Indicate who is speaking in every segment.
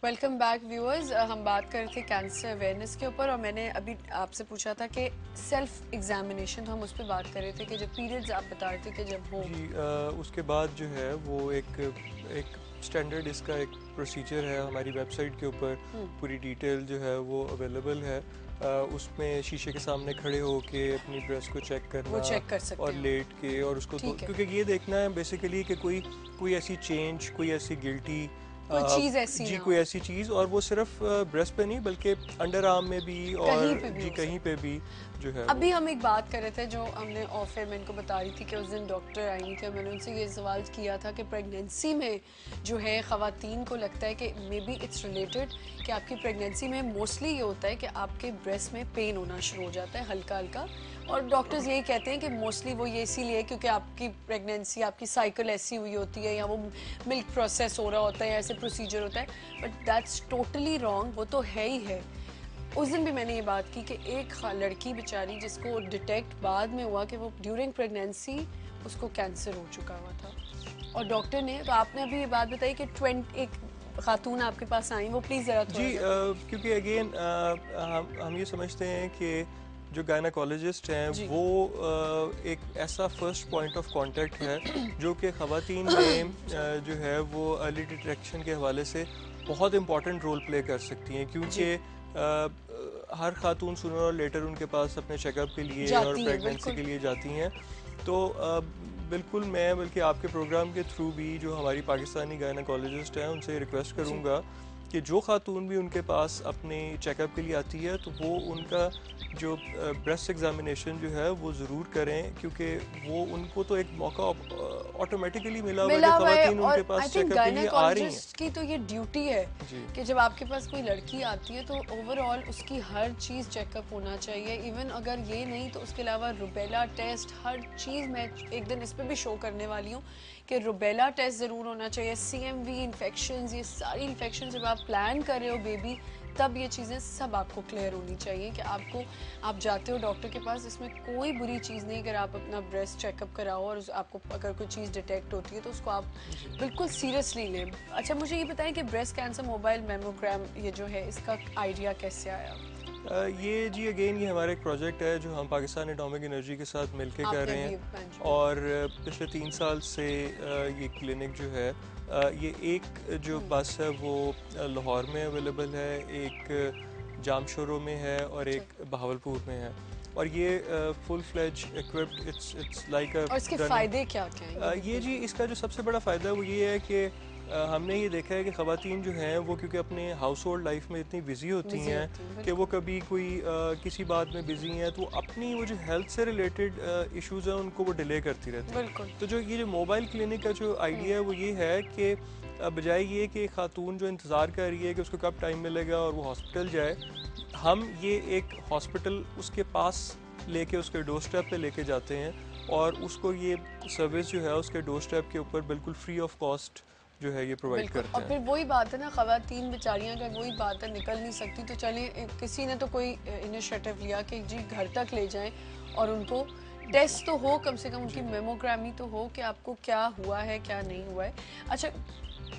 Speaker 1: Welcome back viewers. हम बात कर रहे थे कैंसर अवेयरनेस के ऊपर और मैंने अभी आपसे पूछा था कि सेल्फ एग्जामिनेशन, तो हम उस पर बात कर रहे थे कि जब पीरियड्स आप बता रहे थे कि जब हो
Speaker 2: जी उसके बाद जो है वो एक स्टैंडर्ड इसका एक प्रोसीजर है हमारी वेबसाइट के ऊपर। पूरी डिटेल जो है वो अवेलेबल है। उसमें शीशे के सामने खड़े होके अपनी ब्रेस्ट को चेक
Speaker 1: वो
Speaker 2: करना
Speaker 1: चेक कर सकते
Speaker 2: और
Speaker 1: हैं।
Speaker 2: लेट के और उसको
Speaker 1: ठीक है,
Speaker 2: क्योंकि ये देखना है बेसिकली कि कोई कोई ऐसी चेंज, कोई ऐसी गिल्टी
Speaker 1: कोई चीज़ ऐसी
Speaker 2: जी
Speaker 1: ना
Speaker 2: कोई
Speaker 1: हो,
Speaker 2: ऐसी चीज़, और वो सिर्फ ब्रेस्ट पे नहीं बल्कि अंडर आर्म में भी
Speaker 1: कहीं
Speaker 2: और
Speaker 1: पे भी
Speaker 2: जी
Speaker 1: हो
Speaker 2: कहीं
Speaker 1: सकता
Speaker 2: पे
Speaker 1: है।
Speaker 2: भी जो है वो।
Speaker 1: अभी हम एक बात कर रहे थे जो हमने ऑफ एयर में इनको बता रही थी कि उस दिन डॉक्टर आई हुई थी और मैंने उनसे ये सवाल किया था कि प्रेगनेंसी में जो है ख़वातीन को लगता है कि मे बी इट्स रिलेटेड कि आपकी प्रेगनेंसी में मोस्टली ये होता है कि आपके ब्रेस्ट में पेन होना शुरू हो जाता है हल्का हल्का, और डॉक्टर्स यही कहते हैं कि मोस्टली वो ये इसीलिए क्योंकि आपकी प्रेगनेंसी, आपकी साइकिल ऐसी हुई होती है या वो मिल्क प्रोसेस हो रहा होता है, ऐसे प्रोसीजर होता है, बट दैट्स टोटली रॉन्ग। वो तो है ही है। उस दिन भी मैंने ये बात की कि एक लड़की बेचारी जिसको डिटेक्ट बाद में हुआ कि वो ड्यूरिंग प्रेगनेंसी उसको कैंसर हो चुका हुआ था, और डॉक्टर ने, तो आपने अभी ये बात बताई कि 20 एक खातून आपके पास आई, वो प्लीज़ ज़रा थोड़ा
Speaker 2: जी
Speaker 1: सा
Speaker 2: क्योंकि अगेन हम ये समझते हैं कि जो गायनाकोलॉजिस्ट हैं
Speaker 1: जी
Speaker 2: वो एक ऐसा फर्स्ट पॉइंट ऑफ कांटेक्ट है जो कि ख़वातीन में जो है वो अर्ली डिटेक्शन के हवाले से बहुत इंपॉर्टेंट रोल प्ले कर सकती हैं,
Speaker 1: जी
Speaker 2: क्योंकि हर खातून सूनर और लेटर उनके पास अपने चेकअप के लिए और
Speaker 1: जाती हैं
Speaker 2: प्रेगनेंसी
Speaker 1: बिल्कुल।
Speaker 2: के लिए जाती हैं। तो बिल्कुल मैं बल्कि आपके प्रोग्राम के थ्रू भी जो हमारी पाकिस्तानी गायनाकोलॉजिस्ट हैं उनसे रिक्वेस्ट
Speaker 1: जी
Speaker 2: करूंगा कि जो खातून भी उनके पास अपने चेकअप के लिए आती है तो वो उनका जो ब्रेस्ट एग्जामिनेशन जो है वो ज़रूर करें, क्योंकि वो उनको तो एक मौका ऑटोमेटिकली मिला हुआ है
Speaker 1: मिला
Speaker 2: कि
Speaker 1: हुआ है,
Speaker 2: खवातीन उनके
Speaker 1: और आई
Speaker 2: पास
Speaker 1: थिंक
Speaker 2: चेकअप के लिए आ रही हैं।
Speaker 1: गायनेकोलॉजिस्ट की तो ये ड्यूटी है
Speaker 2: जी
Speaker 1: कि जब आपके पास कोई लड़की आती है तो ओवरऑल उसकी हर चीज़ चेकअप होना चाहिए। इवन अगर ये नहीं तो उसके अलावा रुबेला टेस्ट, हर चीज़ मैं एक दिन इस पर भी शो करने वाली हूँ कि रुबेला टेस्ट ज़रूर होना चाहिए। CMV इन्फेक्शंस, ये सारी इन्फेक्शन जब आप प्लान कर रहे हो बेबी, तब ये चीज़ें सब आपको क्लियर होनी चाहिए कि आपको, आप जाते हो डॉक्टर के पास, इसमें कोई बुरी चीज़ नहीं अगर आप अपना ब्रेस्ट चेकअप कराओ और आपको अगर कोई चीज़ डिटेक्ट होती है तो उसको आप
Speaker 2: जी
Speaker 1: बिल्कुल सीरियसली लें। अच्छा मुझे ये बताएं कि ब्रेस्ट कैंसर मोबाइल मेमोग्राम ये जो है इसका आइडिया कैसे आया?
Speaker 2: ये जी अगेन ये हमारा एक प्रोजेक्ट है जो हम पाकिस्तान एटॉमिक एनर्जी के साथ मिलके कर
Speaker 1: आपने
Speaker 2: रहे
Speaker 1: अभी
Speaker 2: हैं,
Speaker 1: mention
Speaker 2: और पिछले 3 साल से ये क्लिनिक जो है ये एक जो बस है वो लाहौर में अवेलेबल है, एक जामशोरो में है और
Speaker 1: अच्छा,
Speaker 2: एक बहावलपुर में है। और ये full fledge equipped, it's like a
Speaker 1: और इसके
Speaker 2: रनिंग।
Speaker 1: फ़ायदे क्या क्या हैं ये भी
Speaker 2: ये जी
Speaker 1: प्लीज़?
Speaker 2: इसका जो सबसे बड़ा फ़ायदा है वो ये है कि हमने ये देखा है कि ख़वातीन जो हैं वो क्योंकि अपने हाउस होल्ड लाइफ में इतनी बिज़ी होती
Speaker 1: बिजी
Speaker 2: हैं
Speaker 1: होती हैं
Speaker 2: कि वो
Speaker 1: बिल्कुल
Speaker 2: कभी कोई किसी बात में बिज़ी हैं तो अपनी वो जो हेल्थ से रिलेटेड इश्यूज़ हैं उनको वो डिले करती रहती हैं।
Speaker 1: बिल्कुल।
Speaker 2: तो जो ये जो मोबाइल क्लिनिक का जो आइडिया है वो ये है कि बजाय ये कि खातून जो इंतज़ार कर रही है कि उसको कब टाइम मिलेगा और वो हॉस्पिटल जाए, हम ये एक हॉस्पिटल उसके पास लेके उसके डोर स्टेप पे लेके जाते हैं और उसको ये सर्विस जो है उसके डोर स्टेप के ऊपर बिल्कुल फ्री ऑफ कॉस्ट जो है ये प्रोवाइड
Speaker 1: बिल्कुल,
Speaker 2: करते
Speaker 1: और
Speaker 2: हैं।
Speaker 1: फिर वही बात है ना, ख़वातीन बेचारियां अगर वही बात है निकल नहीं सकती तो चले किसी ने तो कोई इनिशिएटिव लिया कि जी घर तक ले जाएं और उनको
Speaker 2: जी
Speaker 1: टेस्ट तो हो, कम से कम उनकी
Speaker 2: जी
Speaker 1: मेमोग्रामी तो हो कि आपको क्या हुआ है क्या नहीं हुआ है। अच्छा,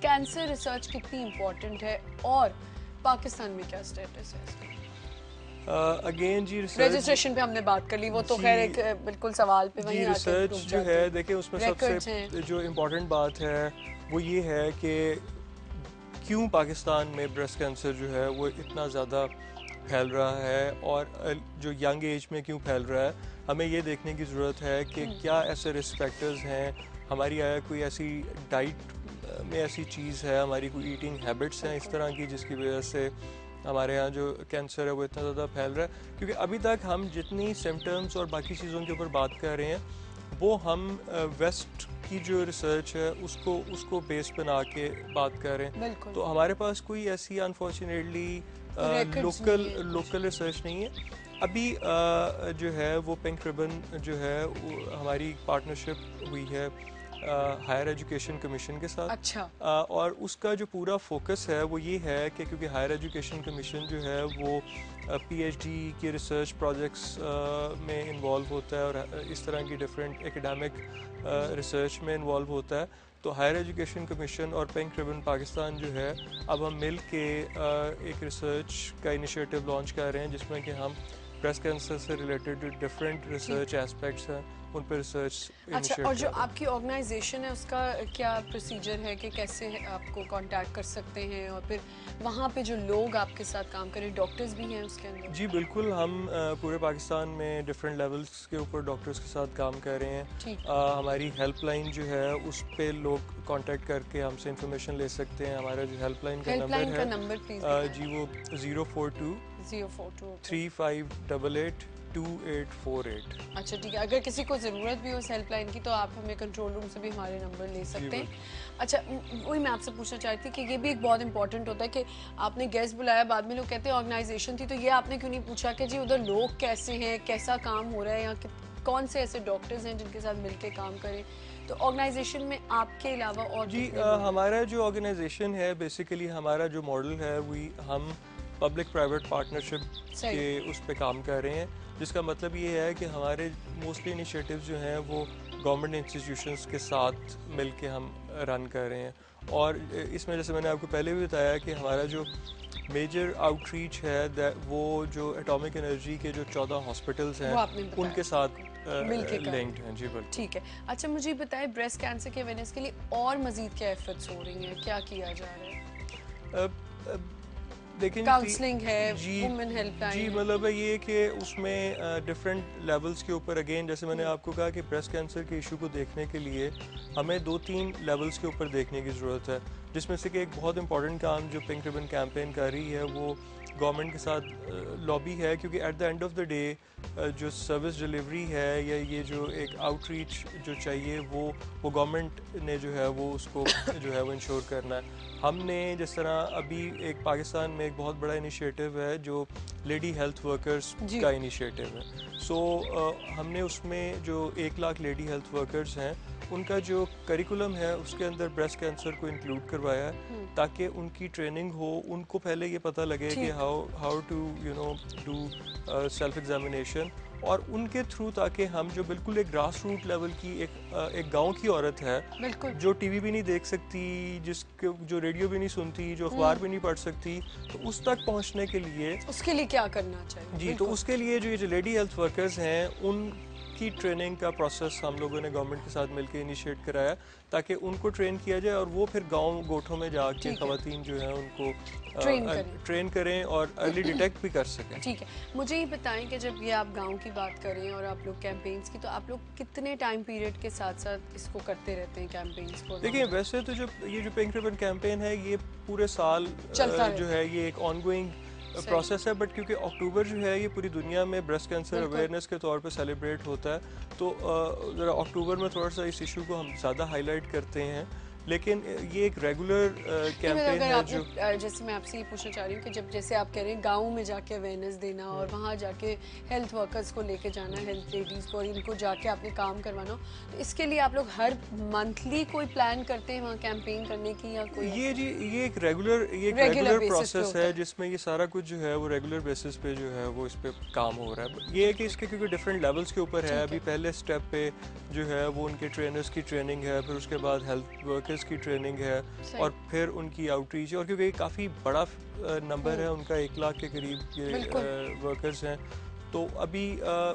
Speaker 1: कैंसर रिसर्च कितनी इम्पोर्टेंट है और पाकिस्तान में क्या स्टेटस है इसका?
Speaker 2: अगेन जी रिसर्च
Speaker 1: रजिस्ट्रेशन पे हमने बात कर ली, वो तो
Speaker 2: जी
Speaker 1: खैर एक बिल्कुल सवाल पे
Speaker 2: जी
Speaker 1: वहीं आके
Speaker 2: रिसर्च
Speaker 1: रुक
Speaker 2: जो
Speaker 1: जाती
Speaker 2: है
Speaker 1: है।
Speaker 2: देखिए उसमें
Speaker 1: रिकॉर्ड्स हैं।
Speaker 2: सबसे जो इम्पोर्टेंट बात है वो ये है कि क्यों पाकिस्तान में ब्रेस्ट कैंसर जो है वो इतना ज़्यादा फैल रहा है और जो यंग एज में क्यों फैल रहा है। हमें ये देखने की ज़रूरत है कि क्या ऐसे रिस्क फैक्टर्स हैं, हमारी आया कोई ऐसी डाइट में ऐसी चीज़ है, हमारी कोई ईटिंग हैबिट्स हैं इस
Speaker 1: बिल्कुल
Speaker 2: तरह की जिसकी वजह से हमारे यहाँ जो कैंसर है वो इतना ज़्यादा फैल रहा है। क्योंकि अभी तक हम जितनी सिम्टम्स और बाकी चीज़ों के ऊपर बात कर रहे हैं वो हम वेस्ट की जो रिसर्च है उसको उसको बेस बना के बात कर रहे हैं।
Speaker 1: बिल्कुल,
Speaker 2: तो हमारे पास कोई ऐसी अनफॉर्चुनेटली
Speaker 1: रिकॉर्ड्स नहीं है कुछ।
Speaker 2: लोकल रिसर्च नहीं है अभी। जो है वो पिंक रिबन जो है हमारी पार्टनरशिप हुई है हायर एजुकेशन कमीशन के साथ।
Speaker 1: अच्छा
Speaker 2: और उसका जो पूरा फोकस है वो ये है कि क्योंकि हायर एजुकेशन कमीशन जो है वो पीएचडी की रिसर्च प्रोजेक्ट्स में इन्वॉल्व होता है और इस तरह की डिफरेंट एकेडमिक रिसर्च में इन्वॉल्व होता है। तो हायर एजुकेशन कमीशन और पिंक रिबन पाकिस्तान जो है, अब हम मिल के एक रिसर्च का इनिशिएटिव लॉन्च कर रहे हैं जिसमें कि हम ब्रेस्ट कैंसर से रिलेटेड जो डिफरेंट रिसर्च एस्पेक्ट्स हैं उन पर रिसर्च
Speaker 1: अच्छा, और जो
Speaker 2: इनिशिएट कर
Speaker 1: आपकी ऑर्गेनाइजेशन है उसका क्या प्रोसीजर है कि कैसे आपको कांटेक्ट कर सकते हैं, और फिर वहाँ पे जो लोग आपके साथ काम करें, डॉक्टर्स भी हैं उसके अंदर?
Speaker 2: जी बिल्कुल, हम पूरे पाकिस्तान में डिफरेंट लेवल्स के ऊपर डॉक्टर्स के साथ काम कर रहे हैं।
Speaker 1: ठीक।
Speaker 2: हमारी हेल्पलाइन जो है उस पे लोग कांटेक्ट करके हमसे इंफॉर्मेशन ले सकते हैं। हमारा जो हेल्पलाइन का
Speaker 1: हेल्पलाइन का
Speaker 2: नंबर
Speaker 1: नंबर प्लीज
Speaker 2: है जी वो 042
Speaker 1: 042
Speaker 2: 3588 2848।
Speaker 1: अच्छा ठीक है, अगर किसी को ज़रूरत भी हो उस हेल्पलाइन की तो आप हमें कंट्रोल रूम से भी हमारे नंबर ले सकते हैं। अच्छा, वही मैं आपसे पूछना चाहती थी कि ये भी एक बहुत इंपॉर्टेंट होता है कि आपने गेस्ट बुलाया, बाद में लोग कहते हैं ऑर्गेनाइजेशन थी, तो ये आपने क्यों नहीं पूछा कि जी उधर लोग कैसे हैं, कैसा काम हो रहा है, या कौन से ऐसे डॉक्टर्स हैं जिनके साथ मिलके काम करें? तो ऑर्गेनाइजेशन में आपके अलावा और
Speaker 2: जी हमारा जो ऑर्गेनाइजेशन है, बेसिकली हमारा जो मॉडल है वही हम पब्लिक प्राइवेट पार्टनरशिप के उस पे काम कर रहे हैं, जिसका मतलब ये है कि हमारे मोस्टली इनिशिएटिव्स जो हैं वो गवर्नमेंट इंस्टीट्यूशंस के साथ मिल के हम रन कर रहे हैं। और इसमें जैसे मैंने आपको पहले भी बताया कि हमारा जो मेजर आउटरीच है वो जो एटॉमिक एनर्जी के जो 14 हॉस्पिटल्स हैं उनके साथ लिंक्ड हैं। जी बिल्कुल।
Speaker 1: ठीक है। अच्छा, मुझे बताएं ब्रेस्ट कैंसर के अवेयरनेस के लिए और मजीद क्या एफर्ट्स हो रही हैं, क्या किया जा रहा है?
Speaker 2: देखिए
Speaker 1: काउंसलिंग है,
Speaker 2: जी
Speaker 1: वुमेन हेल्पलाइन
Speaker 2: जी, मतलब ये कि उसमें डिफरेंट लेवल्स के ऊपर, अगेन जैसे मैंने आपको कहा कि ब्रेस्ट कैंसर के इशू को देखने के लिए हमें 2-3 लेवल्स के ऊपर देखने की ज़रूरत है, जिसमें से कि एक बहुत इंपॉर्टेंट काम जो पिंक रिबन कैंपेन कर रही है वो गवर्नमेंट के साथ लॉबी है, क्योंकि at the end of the day जो सर्विस डिलीवरी है या ये जो एक आउटरीच जो चाहिए वो गवर्नमेंट ने जो है वो उसको जो है वो इंश्योर करना है। हमने जिस तरह अभी एक पाकिस्तान में एक बहुत बड़ा इनिशिएटिव है जो लेडी हेल्थ वर्कर्स का इनिशिएटिव है। सो हमने उसमें जो 1 लाख लेडी हेल्थ वर्कर्स हैं उनका जो करिकुलम है उसके अंदर ब्रेस्ट कैंसर को इंक्लूड करवाया है, ताकि उनकी ट्रेनिंग हो, उनको पहले ये पता लगे कि how to do self examination, और उनके थ्रू ताकि हम जो बिल्कुल एक ग्रास रूट लेवल की एक गांव की औरत है जो टीवी भी नहीं देख सकती, जिसके जो रेडियो भी नहीं सुनती, जो अखबार भी नहीं पढ़ सकती, तो उस तक पहुंचने के लिए
Speaker 1: उसके लिए क्या करना चाहिए?
Speaker 2: जी, तो उसके लिए जो ये जो लेडी हेल्थ वर्कर्स हैं उनकी ट्रेनिंग का प्रोसेस हम लोगों ने गवर्नमेंट के साथ मिलकर इनिशिएट कराया, ताकि उनको ट्रेन किया जाए और वो फिर गांव गोठों में जाके खवातीन जो है उनको ट्रेन करें और अर्ली डिटेक्ट भी कर सकें।
Speaker 1: ठीक है, मुझे ये बताएं कि जब ये आप गांव की बात करें और आप लोग कैंपेन्स की, तो आप लोग कितने टाइम पीरियड के साथ साथ इसको करते रहते हैं कैंपेन्स को?
Speaker 2: देखिए, वैसे तो जो ये जो पिंक रिबन कैंपेन है ये पूरे साल जो है ये एक ऑनगोइंग प्रोसेस है, बट क्योंकि अक्टूबर जो है ये पूरी दुनिया में ब्रेस्ट कैंसर अवेयरनेस के तौर पे सेलिब्रेट होता है, तो ज़रा अक्टूबर में थोड़ा सा इस इशू को हम ज़्यादा हाईलाइट करते हैं, लेकिन ये एक रेगुलर कैंपेन है जो
Speaker 1: जैसे मैं आपसे ये पूछना चाह रही हूँ कि जब जैसे आप कह रहे हैं गाँव में जाके अवेयरनेस देना और वहाँ जाके हेल्थ वर्कर्स को लेके जाना, हेल्थ लेडीज़ को, और इनको जाके आपने काम करवाना, तो इसके लिए आप लोग हर मंथली कोई प्लान करते हैं वहाँ कैंपेन करने की, या कोई?
Speaker 2: ये एक रेगुलर प्रोसेस है जिसमें ये सारा कुछ जो है वो रेगुलर बेसिस पे जो है वो इस पे काम हो रहा है। ये है कि इसके क्योंकि डिफरेंट लेवल्स के ऊपर है, अभी पहले स्टेप पे जो है वो उनके ट्रेनर्स की ट्रेनिंग है, फिर उसके बाद हेल्थ वर्कर्स की ट्रेनिंग है, और फिर उनकी आउटरीच, और क्योंकि काफ़ी बड़ा नंबर है उनका, 1 लाख के करीब ये वर्कर्स हैं, तो अभी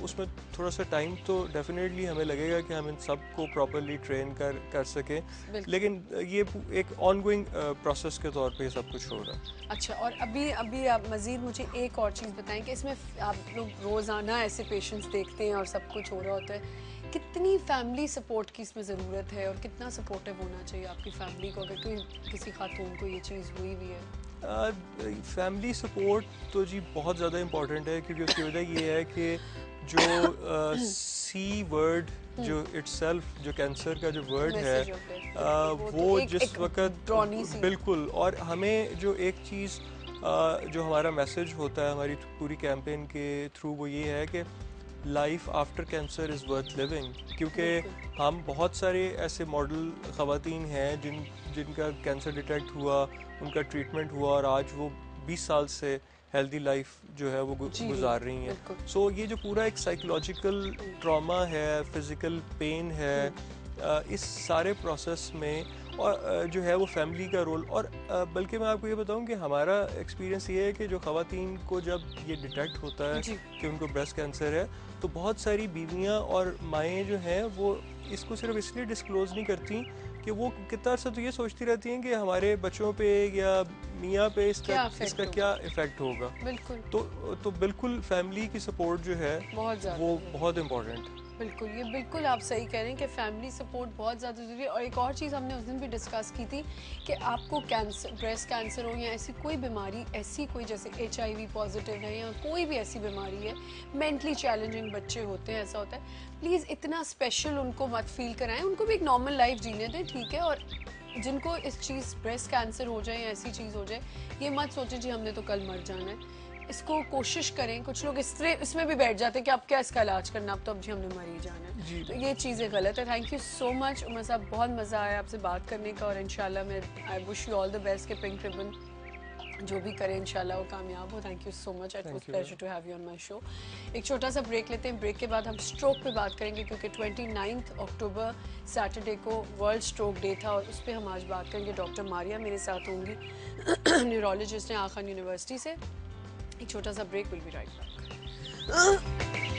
Speaker 2: उसमें थोड़ा सा टाइम तो डेफिनेटली हमें लगेगा कि हम इन सब को प्रॉपरली ट्रेन कर सकें, लेकिन ये एक ऑनगोइंग प्रोसेस के तौर पे सब कुछ हो रहा है।
Speaker 1: अच्छा, और अभी आप मज़ीद मुझे एक और चीज़ बताएं कि इसमें आप लोग रोज़ाना ऐसे पेशेंट्स देखते हैं और सब कुछ हो रहा होता है, कितनी फैमिली सपोर्ट की इसमें ज़रूरत है और कितना सपोर्टिव होना चाहिए आपकी फैमिली को अगर कोई किसी खातून को ये चीज़ हुई भी है?
Speaker 2: फैमिली सपोर्ट तो जी बहुत ज़्यादा इम्पोर्टेंट है, क्योंकि उसकी वजह ये है कि जो सी वर्ड जो इटसेल्फ जो कैंसर का जो वर्ड है वो जिस वक्त बिल्कुल, और हमें जो एक चीज़ जो हमारा मैसेज होता है हमारी पूरी कैंपेन के थ्रू वो ये है कि life after cancer is worth living, क्योंकि हम बहुत सारे ऐसे मॉडल ख़वातीन हैं जिनका कैंसर डिटेक्ट हुआ, उनका ट्रीटमेंट हुआ और आज वो 20 साल से हेल्दी लाइफ जो है वो गुजार रही हैं।
Speaker 1: बिल्कुल।
Speaker 2: सो ये जो पूरा एक साइकोलॉजिकल ट्रॉमा है, फिज़िकल पेन है, इस सारे प्रोसेस में और जो है वो फैमिली का रोल, और बल्कि मैं आपको ये बताऊं कि हमारा एक्सपीरियंस ये है कि जो ख़वातीन को जब ये डिटेक्ट होता है
Speaker 1: जी।
Speaker 2: कि उनको ब्रेस्ट कैंसर है, तो बहुत सारी बीवियां और माएँ जो हैं वो इसको सिर्फ इसलिए डिस्क्लोज़ नहीं करती कि वो कितना अर्सा तो ये सोचती रहती हैं कि हमारे बच्चों पे या मियाँ पे
Speaker 1: क्या
Speaker 2: इसका
Speaker 1: इफेक्ट होगा।
Speaker 2: क्या इफ़ेक्ट होगा।
Speaker 1: बिल्कुल।
Speaker 2: तो बिल्कुल फैमिली की सपोर्ट जो है
Speaker 1: बहुत ज़्यादा
Speaker 2: वो
Speaker 1: है।
Speaker 2: बहुत इम्पोर्टेंट है।
Speaker 1: बिल्कुल, ये बिल्कुल आप सही कह रहे हैं कि फैमिली सपोर्ट बहुत ज़्यादा ज़रूरी है। और एक और चीज़ हमने उस दिन भी डिस्कस की थी कि आपको कैंसर, ब्रेस्ट कैंसर हो या ऐसी कोई बीमारी, ऐसी कोई जैसे HIV पॉजिटिव है या कोई भी ऐसी बीमारी है, मेंटली चैलेंजिंग बच्चे होते हैं, ऐसा होता है, प्लीज़ इतना स्पेशल उनको मत फील कराएं, उनको भी एक नॉर्मल लाइफ जीने दें, ठीक है। और जिनको इस चीज़ ब्रेस्ट कैंसर हो जाए या ऐसी चीज़ हो जाए, ये मत सोचें जी हमने तो कल मर जाना है। इसको कोशिश करें। कुछ लोग इसमें भी बैठ जाते हैं कि अब क्या इसका इलाज करना, अब तो अब जी हमने मर ही जाना है।
Speaker 2: जी।
Speaker 1: तो ये चीज़ें गलत है। Thank you so much Umar साहब, बहुत मज़ा आया आपसे बात करने का, और इंशाल्लाह मैं I wish you all the best के पिंक रिबन जो भी करें इंशाल्लाह वो कामयाब हो। Thank you so much, it was pleasure to have you on my show. एक छोटा सा ब्रेक लेते हैं, ब्रेक के बाद हम स्ट्रोक पे बात करेंगे क्योंकि 29 अक्टूबर सैटरडे को वर्ल्ड स्ट्रोक डे था और उस पर हम आज बात करेंगे। डॉक्टर मारिया मेरे साथ होंगी, न्यूरोलॉजिस्ट हैं आखन यूनिवर्सिटी से। एक छोटा सा break, will be right back.